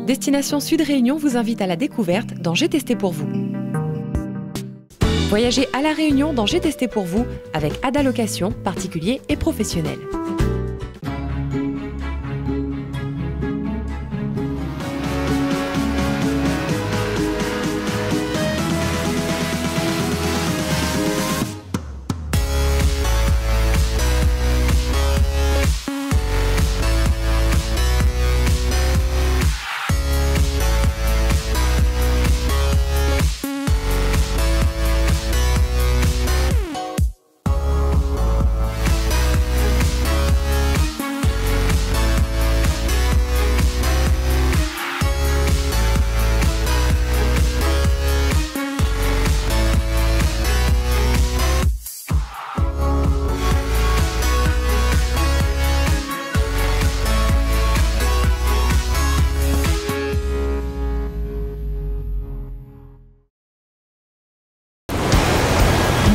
Destination Sud Réunion vous invite à la découverte dans J'ai testé pour vous. Voyagez à La Réunion dans J'ai testé pour vous avec Ada Location, particuliers et professionnels.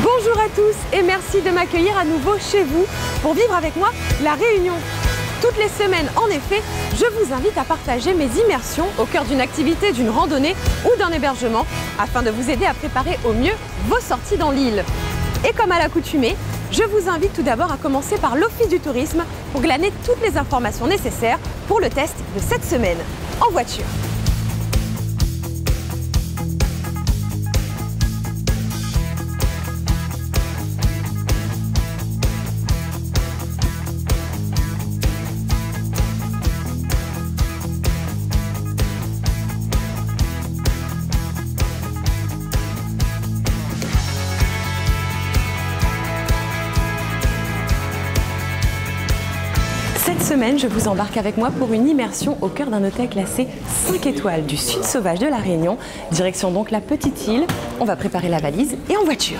Bonjour à tous et merci de m'accueillir à nouveau chez vous pour vivre avec moi La Réunion. Toutes les semaines, en effet, je vous invite à partager mes immersions au cœur d'une activité, d'une randonnée ou d'un hébergement afin de vous aider à préparer au mieux vos sorties dans l'île. Et comme à l'accoutumée, je vous invite tout d'abord à commencer par l'Office du tourisme pour glaner toutes les informations nécessaires pour le test de cette semaine en voiture. Cette semaine, je vous embarque avec moi pour une immersion au cœur d'un hôtel classé 5 étoiles du sud sauvage de La Réunion. Direction donc la petite île. On va préparer la valise et en voiture.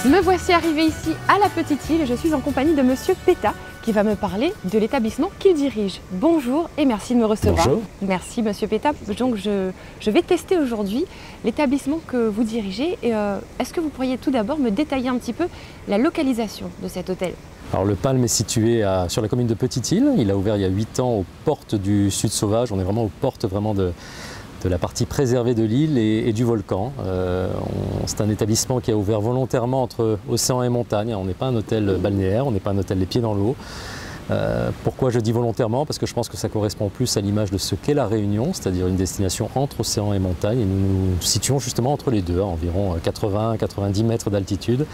Me voici arrivée ici à la petite île et je suis en compagnie de Monsieur Péta qui va me parler de l'établissement qu'il dirige. Bonjour et merci de me recevoir. Bonjour. Merci Monsieur Péta. Donc je vais tester aujourd'hui l'établissement que vous dirigez. Est-ce que vous pourriez tout d'abord me détailler un petit peu la localisation de cet hôtel ? Alors le Palme est situé sur la commune de Petite-Île. Il a ouvert il y a 8 ans aux portes du Sud Sauvage. On est vraiment aux portes de la partie préservée de l'île et du volcan. C'est un établissement qui a ouvert volontairement entre océan et montagne. On n'est pas un hôtel balnéaire, on n'est pas un hôtel les pieds dans l'eau. Pourquoi je dis volontairement? Parce que je pense que ça correspond plus à l'image de ce qu'est la Réunion, c'est-à-dire une destination entre océan et montagne. Et nous nous situons justement entre les deux, à environ 80-90 mètres d'altitude,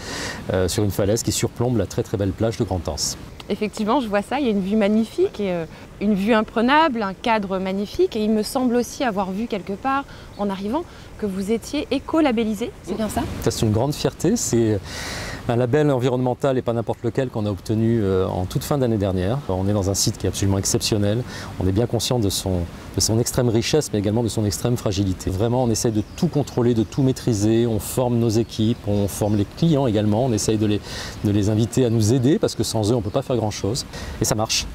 sur une falaise qui surplombe la très très belle plage de Grand-Anse. Effectivement, je vois ça, il y a une vue magnifique, et, une vue imprenable, un cadre magnifique. Et il me semble aussi avoir vu quelque part, en arrivant, que vous étiez éco-labellisé, c'est bien ça? Ça, c'est une grande fierté. C'est un label environnemental et pas n'importe lequel qu'on a obtenu en toute fin d'année dernière. On est dans un site qui est absolument exceptionnel. On est bien conscient de son extrême richesse, mais également de son extrême fragilité. Vraiment, on essaie de tout contrôler, de tout maîtriser, on forme nos équipes, on forme les clients également, on essaye de les inviter à nous aider, parce que sans eux, on ne peut pas faire grand-chose. Et ça marche.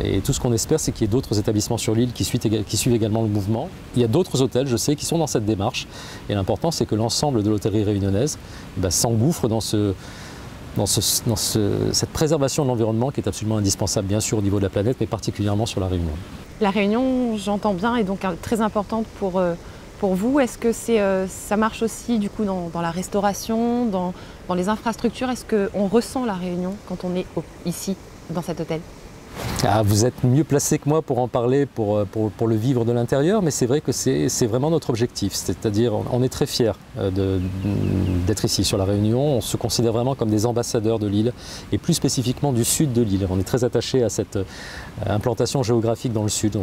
Et tout ce qu'on espère, c'est qu'il y ait d'autres établissements sur l'île qui suivent également le mouvement. Il y a d'autres hôtels, je sais, qui sont dans cette démarche. Et l'important, c'est que l'ensemble de l'hôtellerie réunionnaise s'engouffre dans cette préservation de l'environnement qui est absolument indispensable, bien sûr, au niveau de la planète, mais particulièrement sur la Réunion. La Réunion, j'entends bien, est donc très importante pour vous. Est-ce que ça marche aussi du coup dans la restauration, dans les infrastructures? Est-ce qu'on ressent la Réunion quand on est ici, dans cet hôtel? Vous êtes mieux placé que moi pour en parler, pour le vivre de l'intérieur, mais c'est vrai que c'est vraiment notre objectif. C'est-à-dire, on est très fiers d'être ici sur la Réunion. On se considère vraiment comme des ambassadeurs de l'île, et plus spécifiquement du sud de l'île. On est très attaché à cette implantation géographique dans le sud.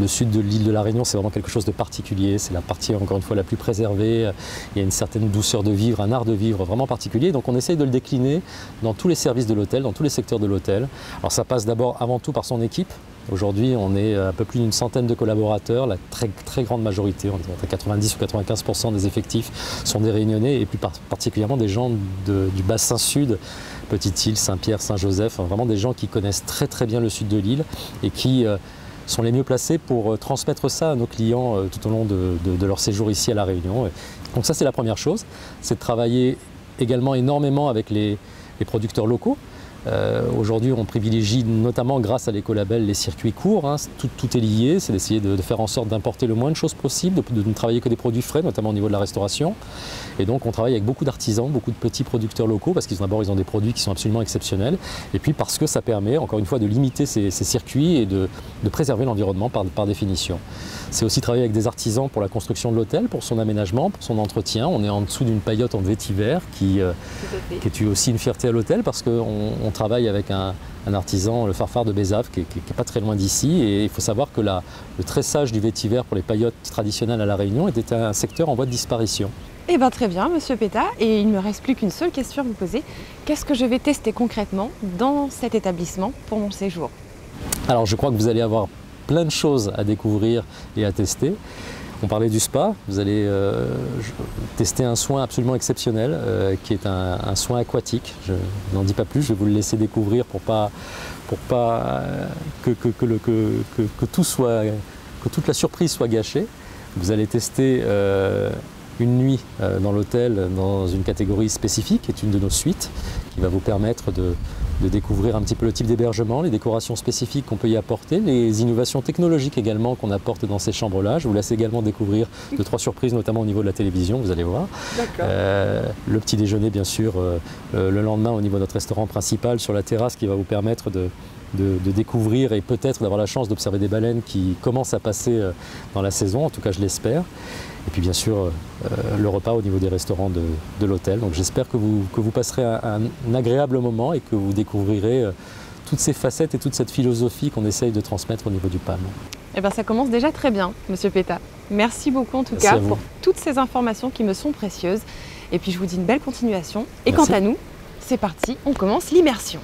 Le sud de l'île de la Réunion, c'est vraiment quelque chose de particulier. C'est la partie, encore une fois, la plus préservée. Il y a une certaine douceur de vivre, un art de vivre vraiment particulier. Donc on essaye de le décliner dans tous les services de l'hôtel, dans tous les secteurs de l'hôtel. Alors ça passe d'abord, avant tout, par son équipe. Aujourd'hui, on est un peu plus d'une centaine de collaborateurs. La très grande majorité, on est à 90 ou 95% des effectifs sont des Réunionnais, et plus particulièrement des gens du bassin sud, Petite-Île, Saint-Pierre, Saint-Joseph, vraiment des gens qui connaissent très bien le sud de l'île et qui sont les mieux placés pour transmettre ça à nos clients tout au long de leur séjour ici à La Réunion. Donc ça, c'est la première chose, c'est de travailler également énormément avec les producteurs locaux. Aujourd'hui, on privilégie notamment grâce à l'écolabel les circuits courts. Tout est lié, c'est d'essayer de faire en sorte d'importer le moins de choses possible, de ne travailler que des produits frais, notamment au niveau de la restauration. Et donc on travaille avec beaucoup d'artisans, beaucoup de petits producteurs locaux, parce qu'ils ont des produits qui sont absolument exceptionnels, et puis parce que ça permet, encore une fois, de limiter ces circuits et de préserver l'environnement par définition. C'est aussi travailler avec des artisans pour la construction de l'hôtel, pour son aménagement, pour son entretien. On est en dessous d'une paillote en vétiver qui est aussi une fierté à l'hôtel, parce qu'on travaille avec un artisan, le Farfar de Bézave, qui est pas très loin d'ici. Et il faut savoir que le tressage du vétiver pour les paillotes traditionnelles à La Réunion était un secteur en voie de disparition. Eh bien très bien, Monsieur Péta, et il ne me reste plus qu'une seule question à vous poser. Qu'est-ce que je vais tester concrètement dans cet établissement pour mon séjour? Alors je crois que vous allez avoir plein de choses à découvrir et à tester. On parlait du spa, vous allez tester un soin absolument exceptionnel qui est un soin aquatique. Je n'en dis pas plus, je vais vous le laisser découvrir pour pas que toute la surprise soit gâchée. Vous allez tester une nuit dans l'hôtel dans une catégorie spécifique, qui est une de nos suites, qui va vous permettre de découvrir un petit peu le type d'hébergement, les décorations spécifiques qu'on peut y apporter, les innovations technologiques également qu'on apporte dans ces chambres-là. Je vous laisse également découvrir 2-3 surprises, notamment au niveau de la télévision, vous allez voir. Le petit déjeuner, bien sûr, le lendemain au niveau de notre restaurant principal sur la terrasse, qui va vous permettre de découvrir et peut-être d'avoir la chance d'observer des baleines qui commencent à passer dans la saison, en tout cas je l'espère. Et puis bien sûr le repas au niveau des restaurants de l'hôtel. Donc j'espère que vous passerez un agréable moment et que vous découvrirez toutes ces facettes et toute cette philosophie qu'on essaye de transmettre au niveau du PAM. Eh bien ça commence déjà très bien, Monsieur Péta. Merci beaucoup en tout cas pour toutes ces informations qui me sont précieuses. Et puis je vous dis une belle continuation. Et Merci. Quant à nous, c'est parti, on commence l'immersion.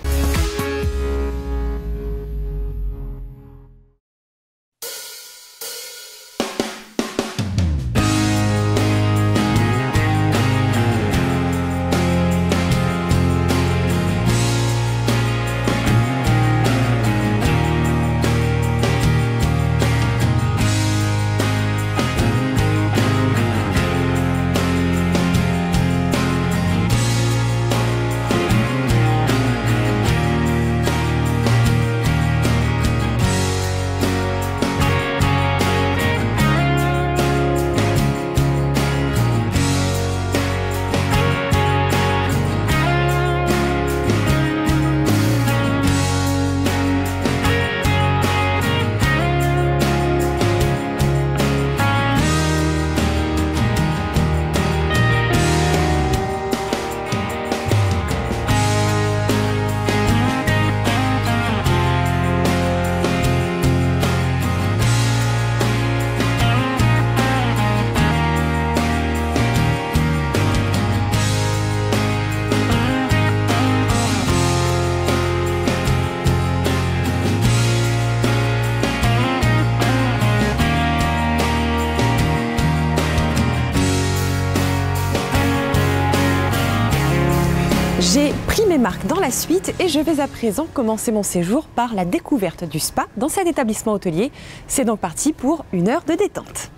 J'ai pris mes marques dans la suite et je vais à présent commencer mon séjour par la découverte du spa dans cet établissement hôtelier. C'est donc parti pour 1 heure de détente.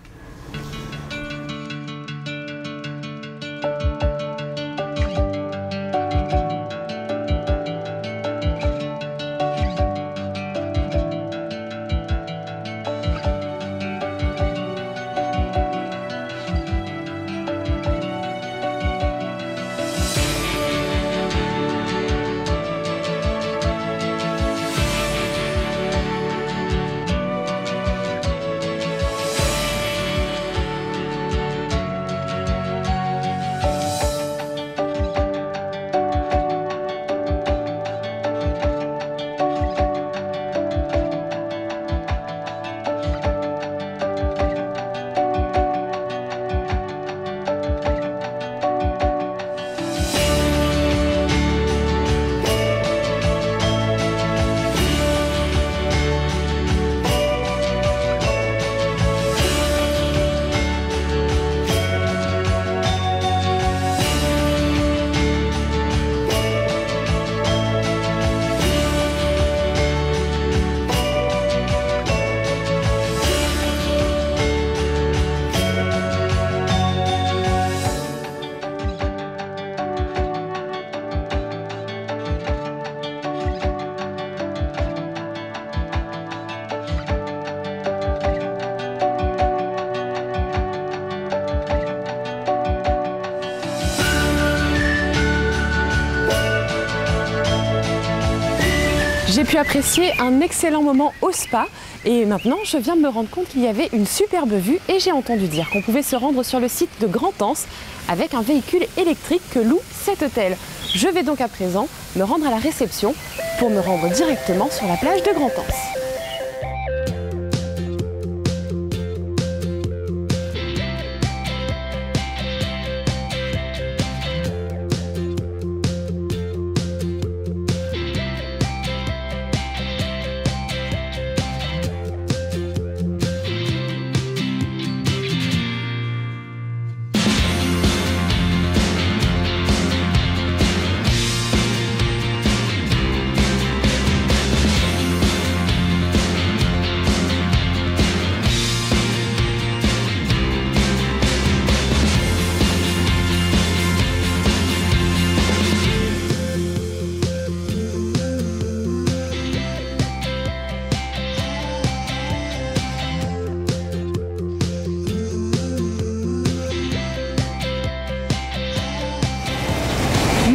J'ai pu apprécier un excellent moment au spa et maintenant je viens de me rendre compte qu'il y avait une superbe vue et j'ai entendu dire qu'on pouvait se rendre sur le site de Grand-Anse avec un véhicule électrique que loue cet hôtel. Je vais donc à présent me rendre à la réception pour me rendre directement sur la plage de Grand-Anse.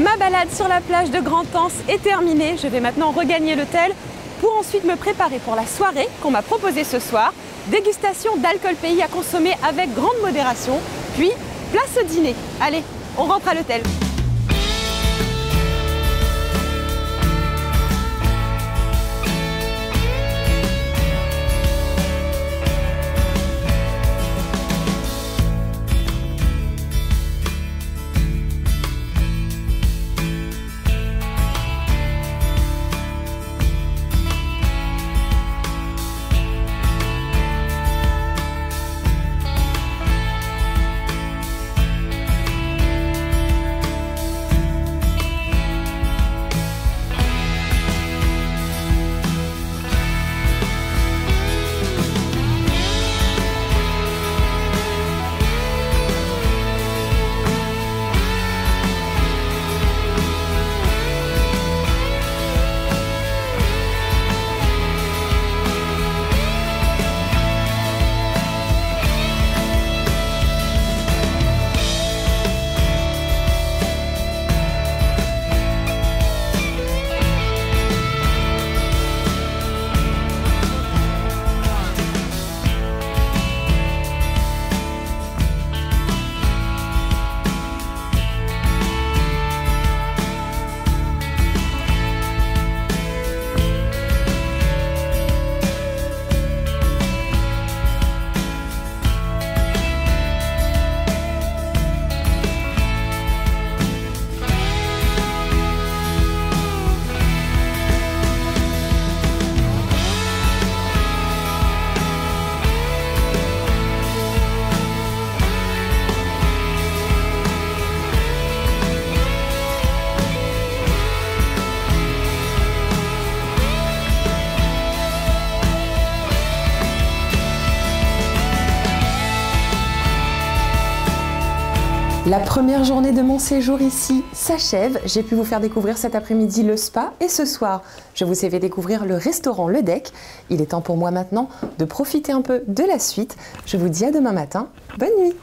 Ma balade sur la plage de Grand-Anse est terminée. Je vais maintenant regagner l'hôtel pour ensuite me préparer pour la soirée qu'on m'a proposée ce soir. Dégustation d'alcool pays à consommer avec grande modération. Puis, place au dîner. Allez, on rentre à l'hôtel. La première journée de mon séjour ici s'achève. J'ai pu vous faire découvrir cet après-midi le spa et ce soir, je vous ai fait découvrir le restaurant Le Deck. Il est temps pour moi maintenant de profiter un peu de la suite. Je vous dis à demain matin. Bonne nuit!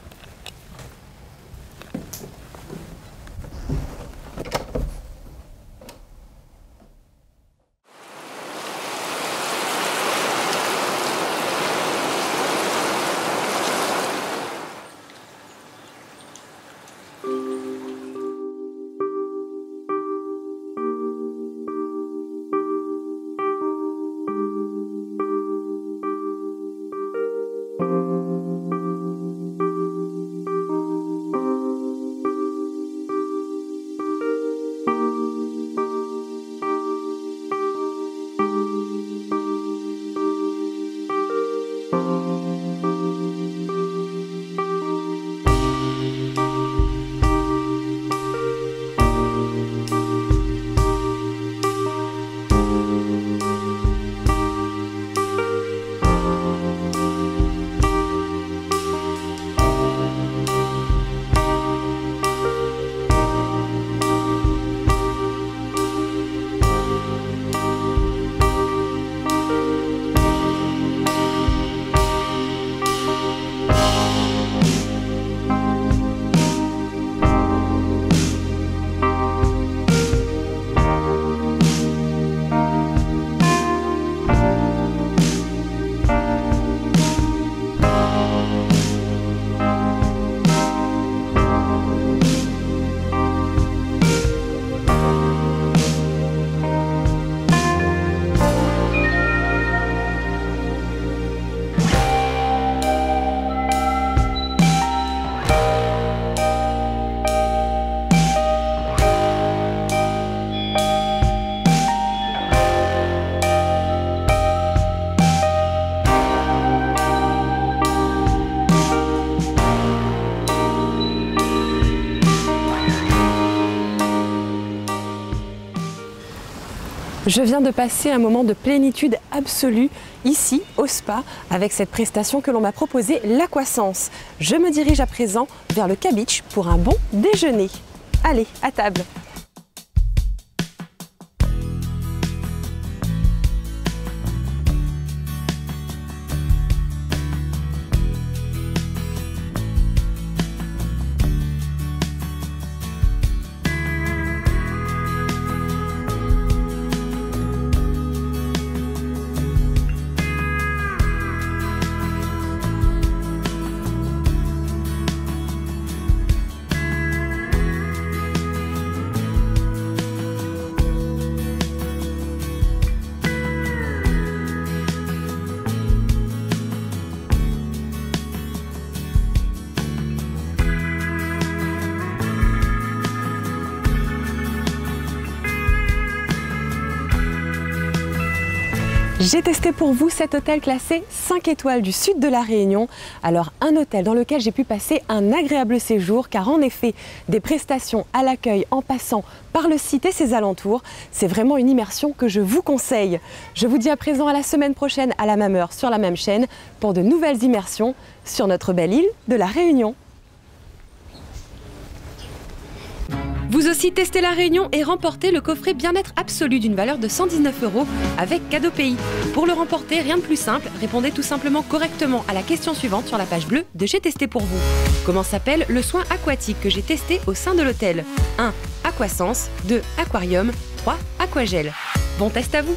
Je viens de passer un moment de plénitude absolue ici au spa avec cette prestation que l'on m'a proposée, l'Aquasense. Je me dirige à présent vers le K-Beach pour un bon déjeuner. Allez, à table! J'ai testé pour vous cet hôtel classé 5 étoiles du sud de la Réunion. Alors un hôtel dans lequel j'ai pu passer un agréable séjour car en effet des prestations à l'accueil en passant par le site et ses alentours, c'est vraiment une immersion que je vous conseille. Je vous dis à présent à la semaine prochaine à la même heure sur la même chaîne pour de nouvelles immersions sur notre belle île de la Réunion. Vous aussi testez la Réunion et remportez le coffret bien-être absolu d'une valeur de 119 € avec Cadeau Pays. Pour le remporter, rien de plus simple, répondez tout simplement correctement à la question suivante sur la page bleue de J'ai testé pour vous. Comment s'appelle le soin aquatique que j'ai testé au sein de l'hôtel? 1. Aquasense. 2. Aquarium. 3. Aquagel. Bon test à vous!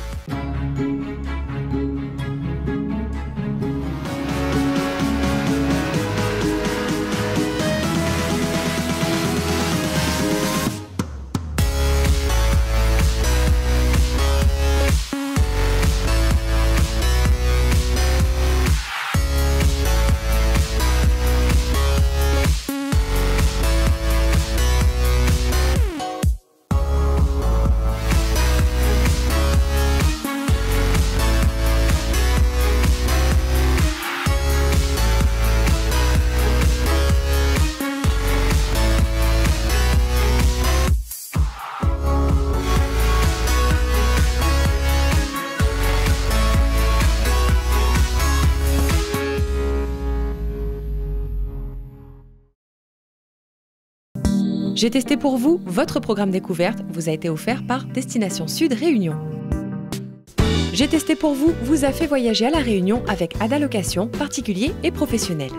J'ai testé pour vous, votre programme découverte vous a été offert par Destination Sud Réunion. J'ai testé pour vous a fait voyager à La Réunion avec Ada Location, particuliers et professionnels.